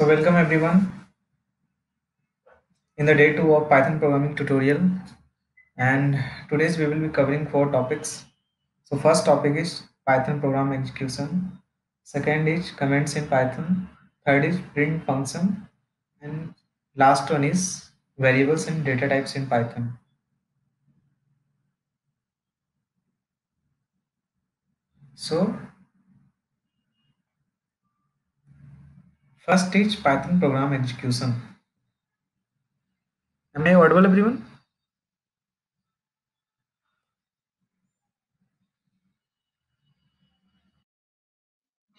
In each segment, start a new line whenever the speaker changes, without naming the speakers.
So welcome everyone in the day 2 of Python programming tutorial, and today's we will be covering 4 topics. So first topic is Python program execution, second is comments in Python, third is print function, and last one is variables and data types in Python. So first is Python program execution. Am I audible everyone?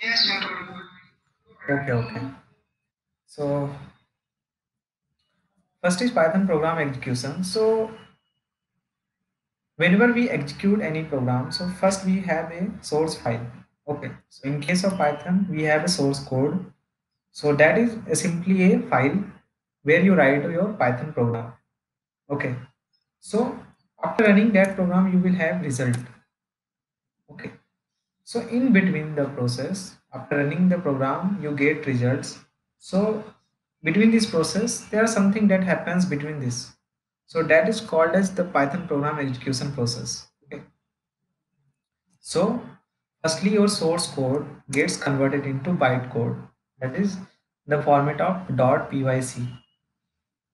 Yes, you're audible.
Okay. So first is Python program execution. So whenever we execute any program, so first we have a source file. Okay, so in case of Python we have a source code, so that is simply a file where you write your Python program. Okay, so after running that program you will have result. Okay, so in between the process, after running the program you get results. So between this process there are something that happens between this, so that is called as the Python program execution process. Okay, so firstly, your source code gets converted into bytecode. That is the format of .pyc.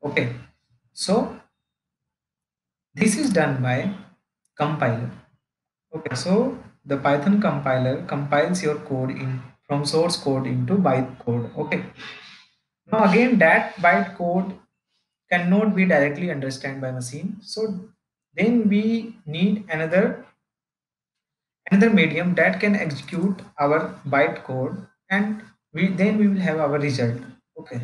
Okay, so this is done by compiler. Okay, so the Python compiler compiles your code in from source code into bytecode. Okay, now again that bytecode cannot be directly understood by machine. So then we need another medium that can execute our bytecode, and we will have our result. Okay,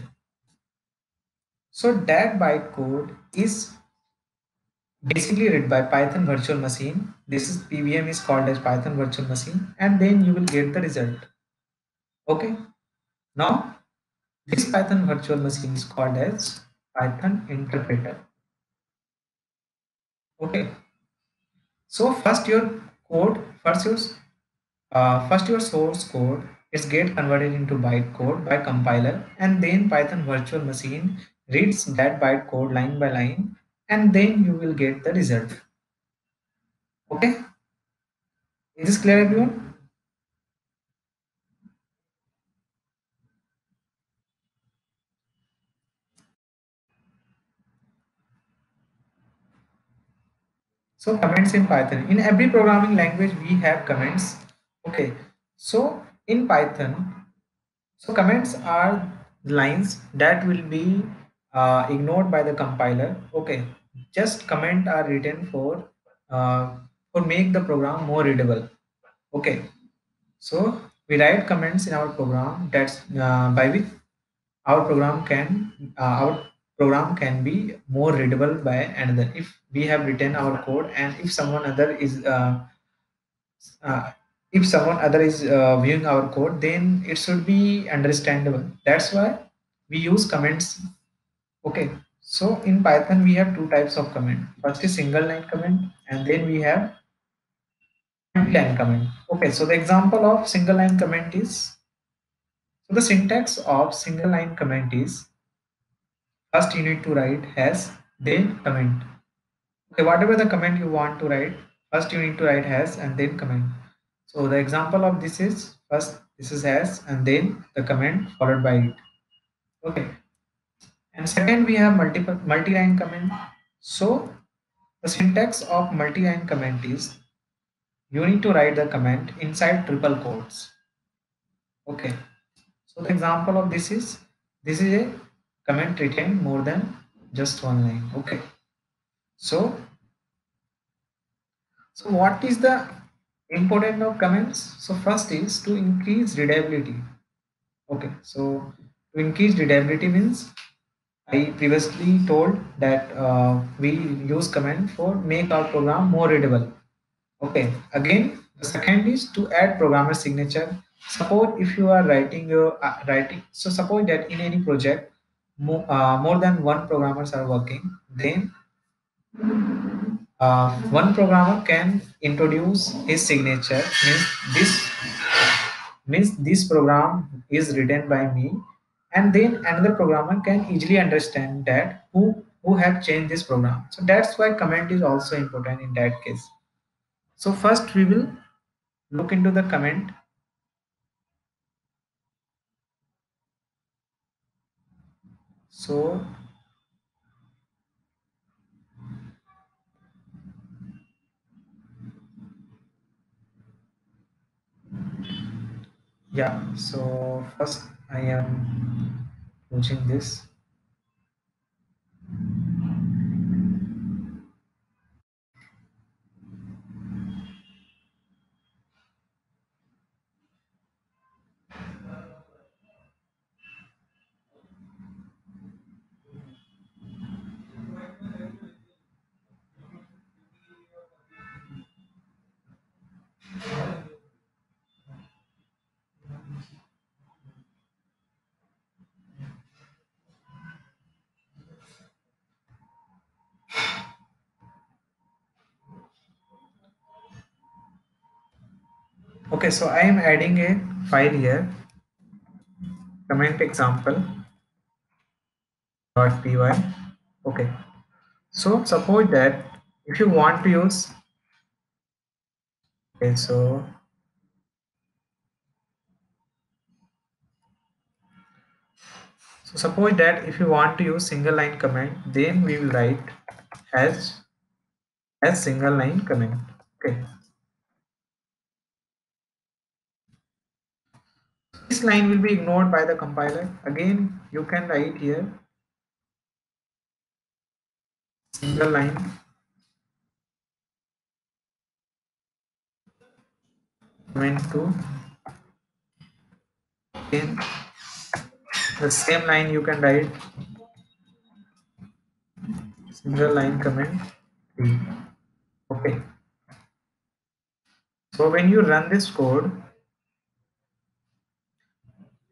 so that bytecode is basically read by Python virtual machine. This is PVM is called as Python virtual machine, and then you will get the result. Okay, now this Python virtual machine is called as Python interpreter. Okay, so first your source code is get converted into bytecode by compiler, and then Python virtual machine reads that bytecode line by line, and then you will get the result. Okay, is this clear everyone? So comments in Python. In every programming language we have comments. Okay, so in Python, so comments are lines that will be ignored by the compiler. Okay, just comment are written for make the program more readable. Okay, so we write comments in our program that's by which our program can be more readable by another. If we have written our code, and uh, if someone other is viewing our code, then it should be understandable. That's why we use comments. Okay, so in Python we have two types of comment. First is single line comment, and then we have multi-line comment. Okay, so the example of single line comment is, so the syntax of single line comment is, first you need to write has, then comment. Okay, whatever the comment you want to write, first you need to write has and then comment. So the example of this is, first this is has and then the comment followed by it. Okay, and second we have multi-line comment. So the syntax of multi-line comment is, you need to write the comment inside triple quotes. Okay, so the example of this is a comment written more than just one line. Okay, so so what is the important of comments? So first is to increase readability. Okay, so to increase readability means, I previously told that we use comment for make our program more readable. Okay, again the second is to add programmer signature. Suppose if you are writing, so suppose that in any project more than one programmers are working, then one programmer can introduce his signature, means this program is written by me, and then another programmer can easily understand that who have changed this program. So that's why comment is also important in that case. So first we will look into the comment. So yeah, so first I am pushing this. Okay, so I am adding a file here, comment example .py. Okay, so suppose that if you want to use, okay, so suppose that if you want to use single line comment, then we will write as single line comment. Okay, this line will be ignored by the compiler. Again, you can write here single line comment to, in the same line you can write single line comment 3. Okay, so when you run this code,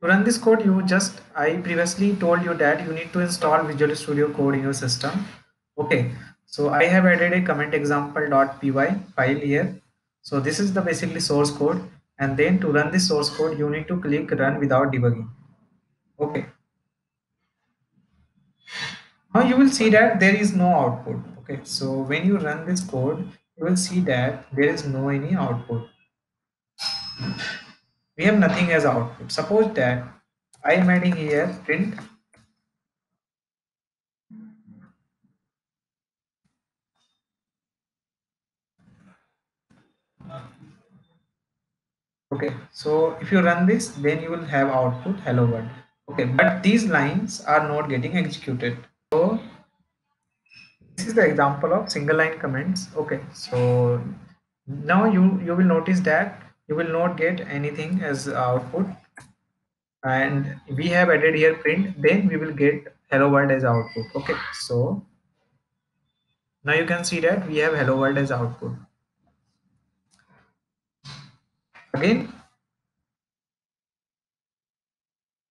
to run this code, you just, I previously told you that you need to install Visual Studio Code in your system. Okay, so I have added a comment example.py file here. So this is the basically source code, and then to run this source code, you need to click run without debugging. Okay, now you will see that there is no output. Okay, so when you run this code, you will see that there is no any output. We have nothing as output. Suppose that I am adding here print. Okay, so if you run this, then you will have output hello world. Okay, but these lines are not getting executed. So this is the example of single line comments. Okay, so now you will notice that you will not get anything as output, and we have added here print, then we will get hello world as output. Okay, so now you can see that we have hello world as output. Again,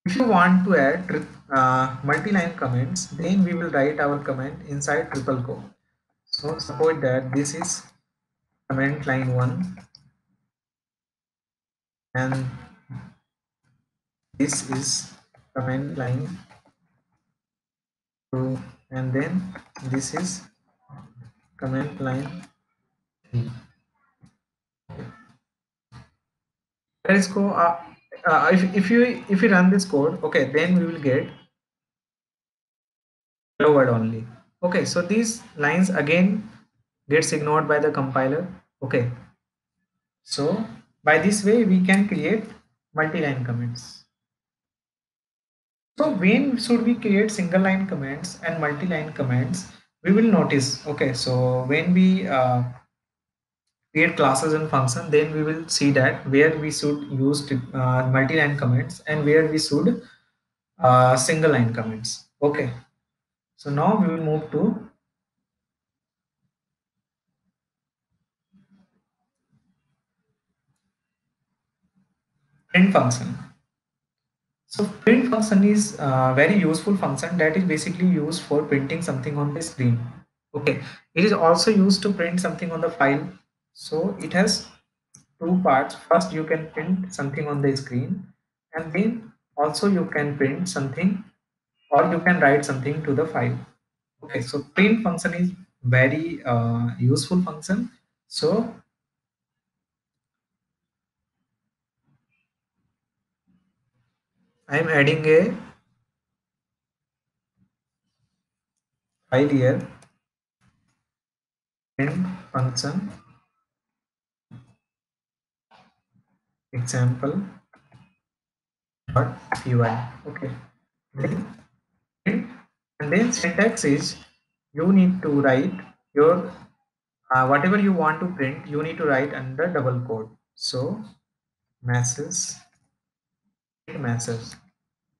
if you want to add multi-line comments, then we will write our comment inside triple quote. So suppose that this is comment line 1 and this is comment line 2 and then this is comment line 3. Let's go. If you run this code, okay, then we will get hello world only. Okay, so these lines again gets ignored by the compiler. Okay, so by this way we can create multi-line comments. So when should we create single line comments and multi-line comments? We will notice. Okay, so when we create classes and function, then we will see that where we should use multi-line comments and where we should single line comments. Okay, so now we will move to print function. So print function is a very useful function that is basically used for printing something on the screen. Okay, it is also used to print something on the file. So it has two parts. First, you can print something on the screen, and then also you can print something or you can write something to the file. Okay, so print function is very useful function. So I am adding a file here, print function example py. Okay, then print, and then syntax is you need to write your whatever you want to print, you need to write under double quote. So message, message.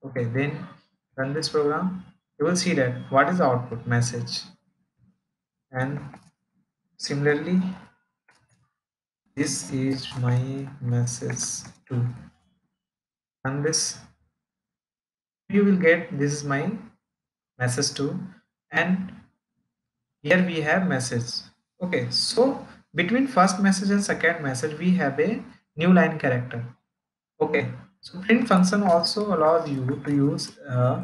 Okay, then run this program. You will see that what is the output message, and similarly this is my message too. And this you will get this is my message too, and here we have message. Okay, so between first message and second message we have a new line character. Okay, so print function also allows you to use a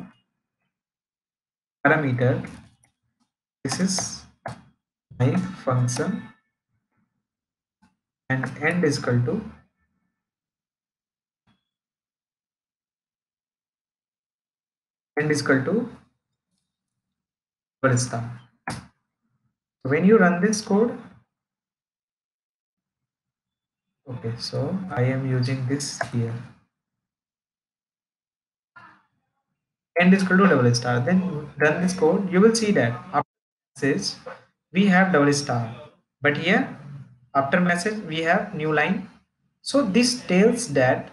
parameter. This is my function and end is equal to double star. So when you run this code, okay, so I am using this here. End is equal to double star. Then run this code, you will see that after message we have double star, but here after message we have new line. So this tells that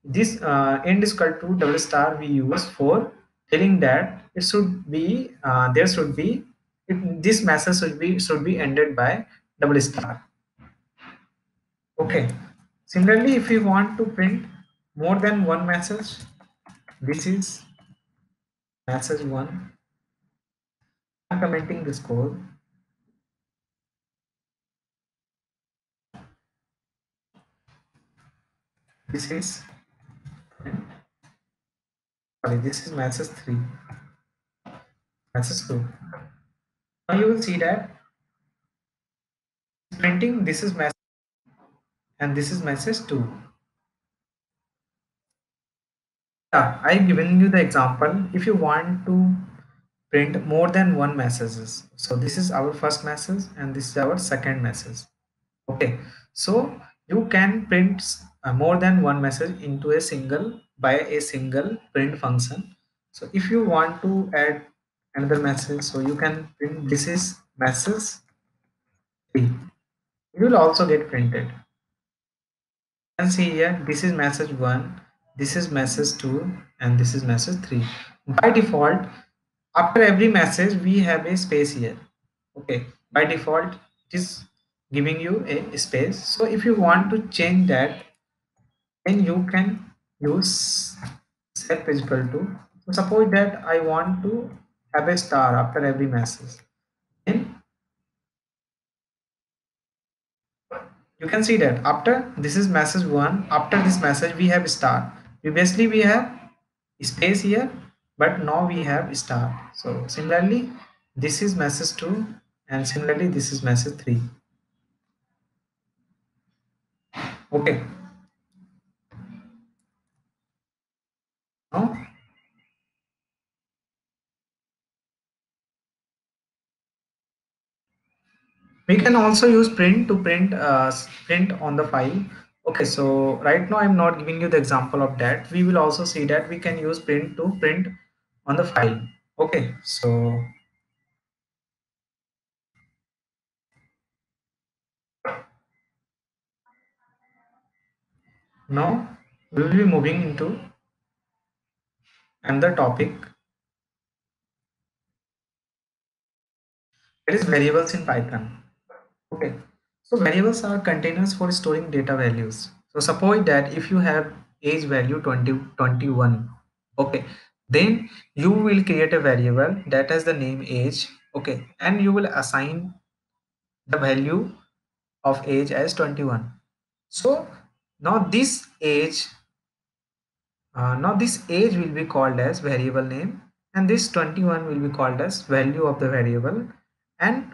this end is equal to double star we use for telling that it should be there should be this message should be ended by double star. Okay, similarly if you want to print more than one message, this is message one. I'm commenting this code. This is sorry, this is message 3, message 2. Now you will see that printing this is message and this is message 2. Yeah, I've given you the example. If you want to print more than one messages, so this is our first message and this is our second message. Okay, so you can print more than one message into a single by a single print function. So if you want to add another message, so you can print this is message 3. It will also get printed. You can see here this is message 1, this is message 2, and this is message 3. By default, after every message we have a space here. Okay, by default it is giving you a space. So if you want to change that, then you can use set is equal to. So suppose that I want to have a star after every message, then you can see that after this is message 1, after this message we have star. Previously we have space here, but now we have star. So similarly this is message 2 and similarly this is message 3. Okay, now we can also use print to print on the file. Okay, so right now I'm not giving you the example of that. We will also see that we can use print to print on the file. Okay, so now we will be moving into another topic, that is variables in Python. Okay, so variables are containers for storing data values. So suppose that if you have age value 2021, okay, then you will create a variable that has the name age. Okay, and you will assign the value of age as 21. So now this age Now this age will be called as variable name, and this 21 will be called as value of the variable, and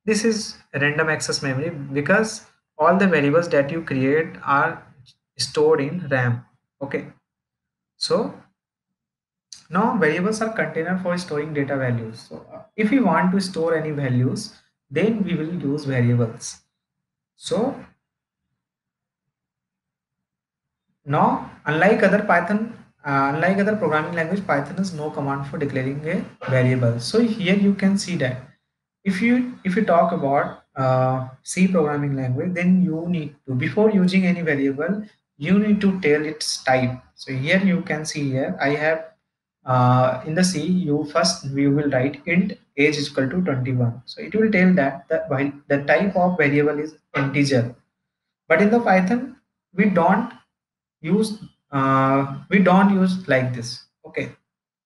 this is random access memory because all the variables that you create are stored in RAM. Okay, so now variables are container for storing data values. So if we want to store any values, then we will use variables. So now, unlike other programming language, Python has no command for declaring a variable. So here you can see that if you talk about C programming language, then you need to, before using any variable, you need to tell its type. So here you can see here I have in the C, you first we will write int age is equal to 21. So it will tell that the type of variable is integer. But in the Python, we don't use we don't use like this. Okay,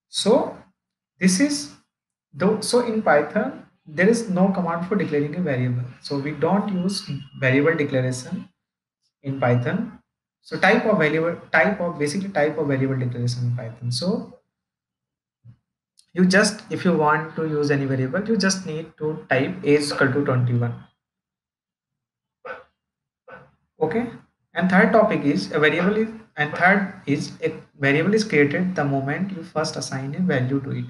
so this is though, so in Python there is no command for declaring a variable, so we don't use variable declaration in Python. So type of variable declaration in Python. So you just, if you want to use any variable, you just need to type age equal to 21. Okay, and third topic is a variable is, and third is a variable is created the moment you first assign a value to it.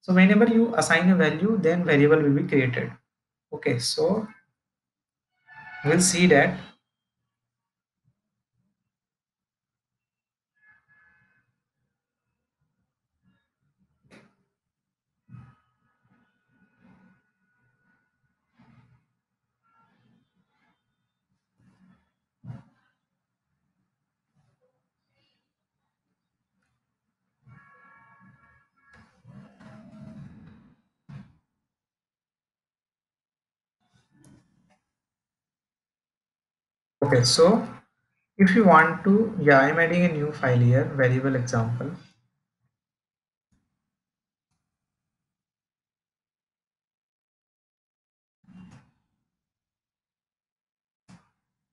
So whenever you assign a value, then variable will be created. Okay, so we'll see that. Okay, so if you want to, yeah, I'm adding a new file here, variable example.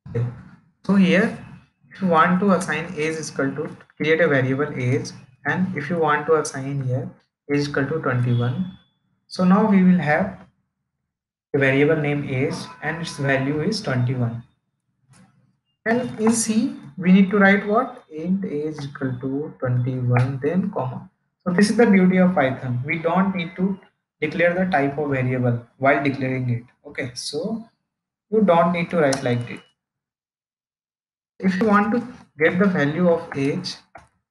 Okay, so here, if you want to assign age is equal to, create a variable age, and if you want to assign here age is equal to 21. So now we will have a variable name age and its value is 21. And in C, we need to write what? Int age equal to 21, then comma. So this is the beauty of Python. We don't need to declare the type of variable while declaring it. Okay, so you don't need to write like this. If you want to get the value of age,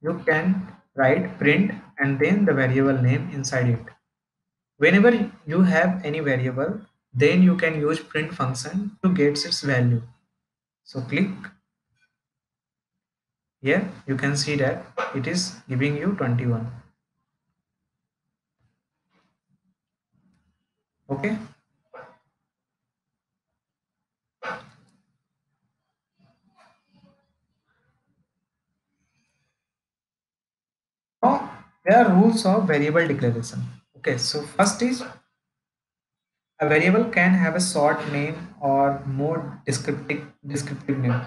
you can write print and then the variable name inside it. Whenever you have any variable, then you can use print function to get its value. So click here, you can see that it is giving you 21. Okay, now there are rules of variable declaration. Okay, so first is a variable can have a short name or more descriptive name.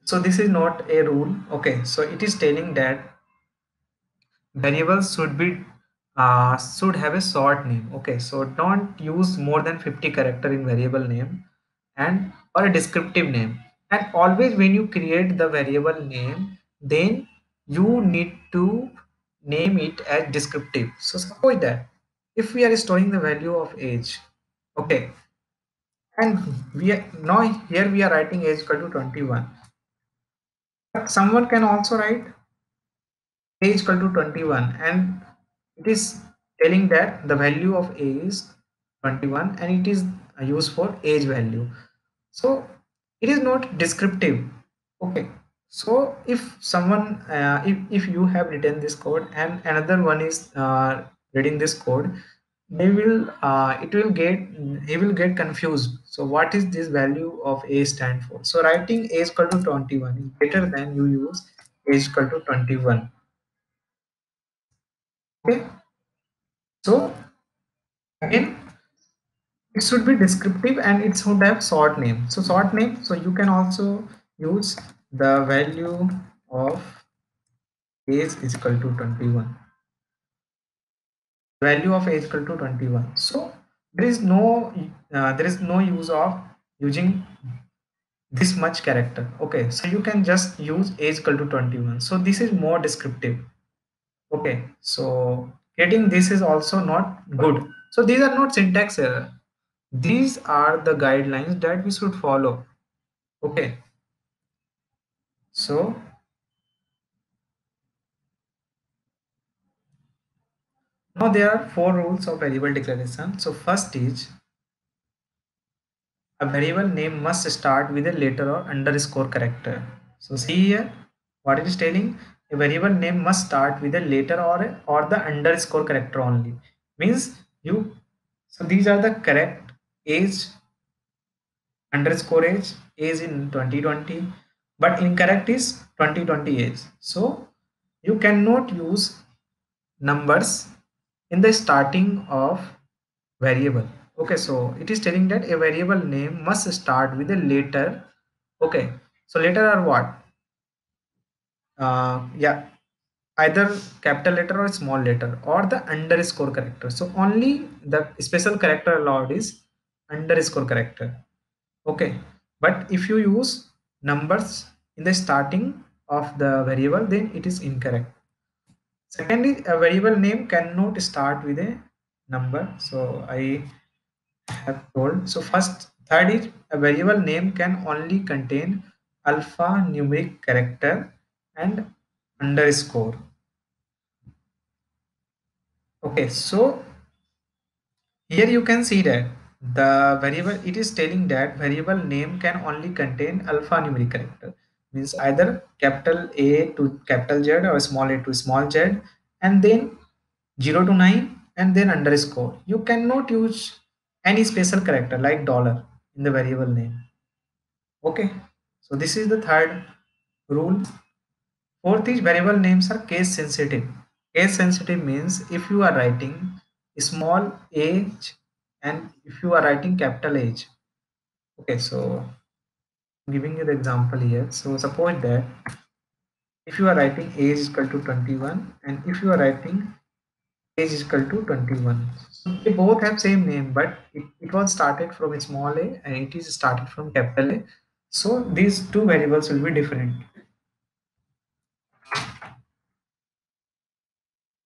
So this is not a rule. Okay, so it is telling that variables should have a short name. Okay, so don't use more than 50 character in variable name and or a descriptive name. And always when you create the variable name, then you need to name it as descriptive. So suppose that if we are storing the value of age, okay, and we are now here we are writing age equal to 21. But someone can also write age equal to 21, and it is telling that the value of a is 21 and it is used for age value. So it is not descriptive. Okay, so if someone if you have written this code and another one is reading this code, they will it will get he will get confused. So what is this value of a stand for? So writing age equal to 21 is better than you use age equal to 21. Okay, so again it should be descriptive and it should have short name. So short name, so you can also use the value of age is equal to 21. Value of age equal to 21. So there is no use of using this much character. Okay, so you can just use age equal to 21. So this is more descriptive. Okay, so getting this is also not good. So these are not syntax error. These are the guidelines that we should follow. Okay, so now there are four rules of variable declaration. So first is a variable name must start with a letter or underscore character. So see here what it is telling, a variable name must start with a letter or the underscore character only. Means you, so these are the correct age underscore age in 2020, but incorrect is 2020 age. So you cannot use numbers in the starting of variable. Okay, so it is telling that a variable name must start with a letter. Okay, so letter are what? Yeah, either capital letter or small letter or the underscore character. So only the special character allowed is underscore character. Okay, but if you use numbers in the starting of the variable, then it is incorrect. Secondly, a variable name cannot start with a number. So I have told. So first, third is a variable name can only contain alphanumeric character and underscore. Okay, so here you can see that the variable, it is telling that variable name can only contain alphanumeric character, means either capital A to capital Z or small a to small z, and then 0 to 9 and then underscore. You cannot use any special character like dollar in the variable name. Okay, so this is the third rule. Fourth is variable names are case sensitive. Case sensitive means if you are writing small h and if you are writing capital H. Okay, so I'm giving you the example here. So suppose that if you are writing age is equal to 21 and if you are writing age is equal to 21. So they both have same name, but it was started from a small a and it is started from capital A. So these two variables will be different.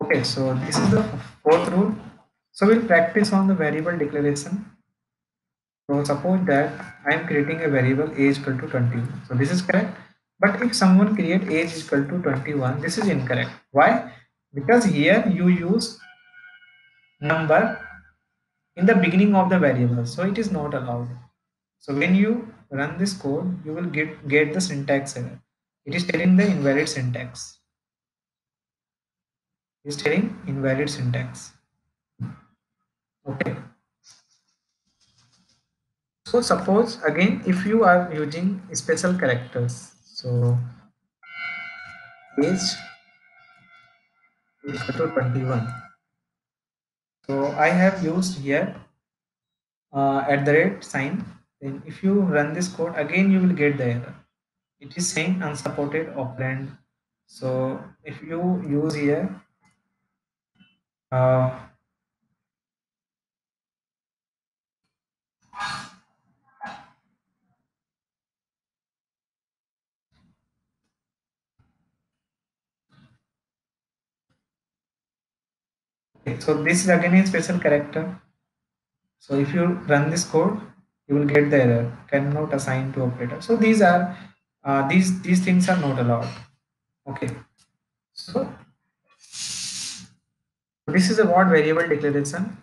Okay, so this is the fourth rule. So we'll practice on the variable declaration. So suppose that I am creating a variable age equal to 21. So this is correct. But if someone create age is equal to 21, this is incorrect. Why? Because here you use number in the beginning of the variable. So it is not allowed. So when you run this code, you will get the syntax error. It is telling the invalid syntax. It is telling invalid syntax. Okay. So suppose again if you are using special characters, so age is equal to 21. So I have used here at the rate sign. Then if you run this code again, you will get the error. It is saying unsupported operand. So if you use here uh, okay, so this is again a special character. So if you run this code, you will get the error cannot assign to operator. So these are these things are not allowed. Okay. So this is about variable declaration.